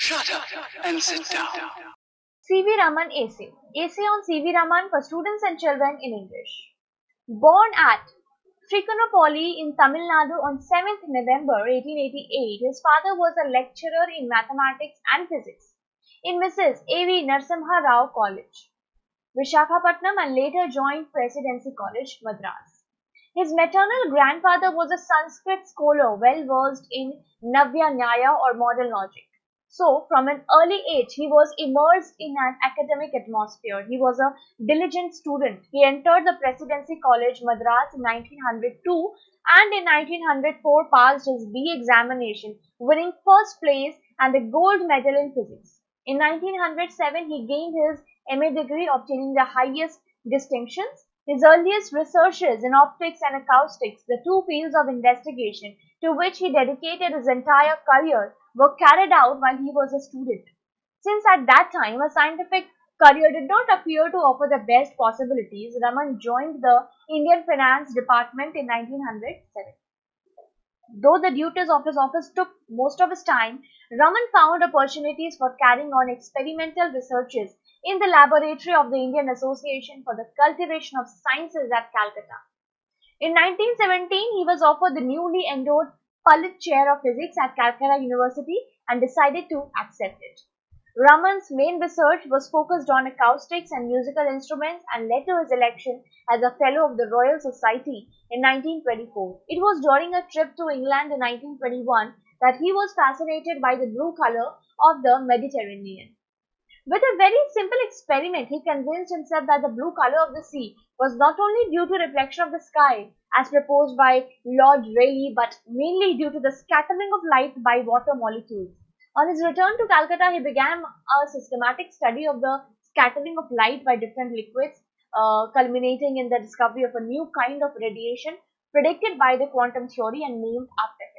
Shut up and sit down. CV Raman Essay. Essay on CV Raman for students and children in English. Born at Trichinopoly in Tamil Nadu on 7th November 1888, his father was a lecturer in mathematics and physics in Mrs. A.V. Narasimha Rao College, Vishakhapatnam, and later joined Presidency College, Madras. His maternal grandfather was a Sanskrit scholar well versed in Navya Nyaya or modern logic. So, from an early age, he was immersed in an academic atmosphere. He was a diligent student. He entered the Presidency College, Madras in 1902 and in 1904 passed his B examination, winning first place and the gold medal in physics. In 1907, he gained his MA degree, obtaining the highest distinctions. His earliest researches in optics and acoustics, the two fields of investigation to which he dedicated his entire career, were carried out while he was a student. Since at that time a scientific career did not appear to offer the best possibilities, Raman joined the Indian Finance Department in 1907. Though the duties of his office took most of his time, Raman found opportunities for carrying on experimental researches in the laboratory of the Indian Association for the Cultivation of Sciences at Calcutta. In 1917, he was offered the newly endowed Pulitzer Chair of Physics at Calcutta University and decided to accept it. Raman's main research was focused on acoustics and musical instruments and led to his election as a Fellow of the Royal Society in 1924. It was during a trip to England in 1921 that he was fascinated by the blue color of the Mediterranean. With a very simple experiment, he convinced himself that the blue color of the sea was not only due to reflection of the sky, as proposed by Lord Rayleigh, but mainly due to the scattering of light by water molecules. On his return to Calcutta, he began a systematic study of the scattering of light by different liquids, culminating in the discovery of a new kind of radiation predicted by the quantum theory and named after him.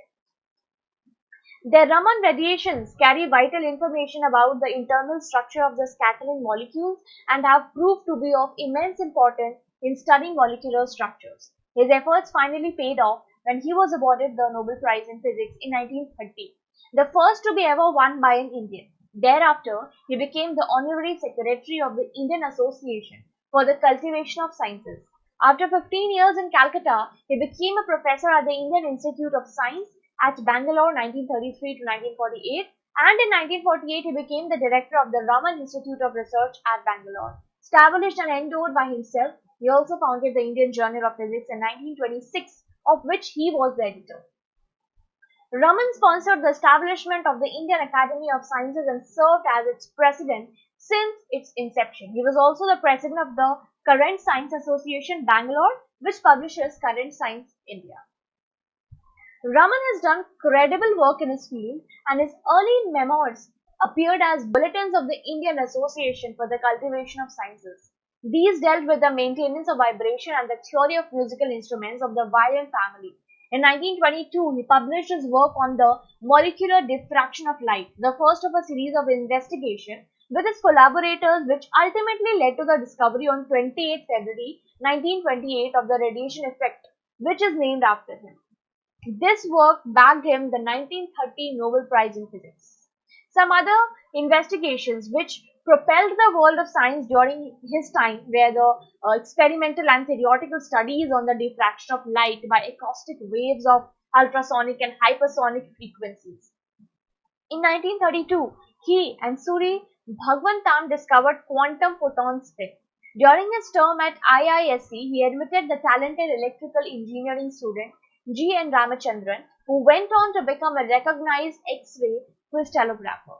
The Raman radiations carry vital information about the internal structure of the scattering molecules and have proved to be of immense importance in studying molecular structures. His efforts finally paid off when he was awarded the Nobel Prize in Physics in 1930, the first to be ever won by an Indian. Thereafter, he became the Honorary Secretary of the Indian Association for the Cultivation of Sciences. After 15 years in Calcutta, he became a professor at the Indian Institute of Science at Bangalore 1933 to 1948, and in 1948 he became the director of the Raman Institute of Research at Bangalore. Established and endowed by himself, he also founded the Indian Journal of Physics in 1926, of which he was the editor. Raman sponsored the establishment of the Indian Academy of Sciences and served as its president since its inception. He was also the president of the Current Science Association, Bangalore, which publishes Current Science India. Raman has done credible work in his field, and his early memoirs appeared as bulletins of the Indian Association for the Cultivation of Sciences. These dealt with the maintenance of vibration and the theory of musical instruments of the violin family. In 1922, he published his work on the molecular diffraction of light, the first of a series of investigations with his collaborators, which ultimately led to the discovery on 28 February 1928 of the radiation effect, which is named after him. This work bagged him the 1930 Nobel Prize in Physics. Some other investigations which propelled the world of science during his time were the experimental and theoretical studies on the diffraction of light by acoustic waves of ultrasonic and hypersonic frequencies. In 1932, he and Suri Bhagwantam discovered quantum photon spin. During his term at IISc, he admitted the talented electrical engineering student G. N. Ramachandran, who went on to become a recognized X-ray crystallographer.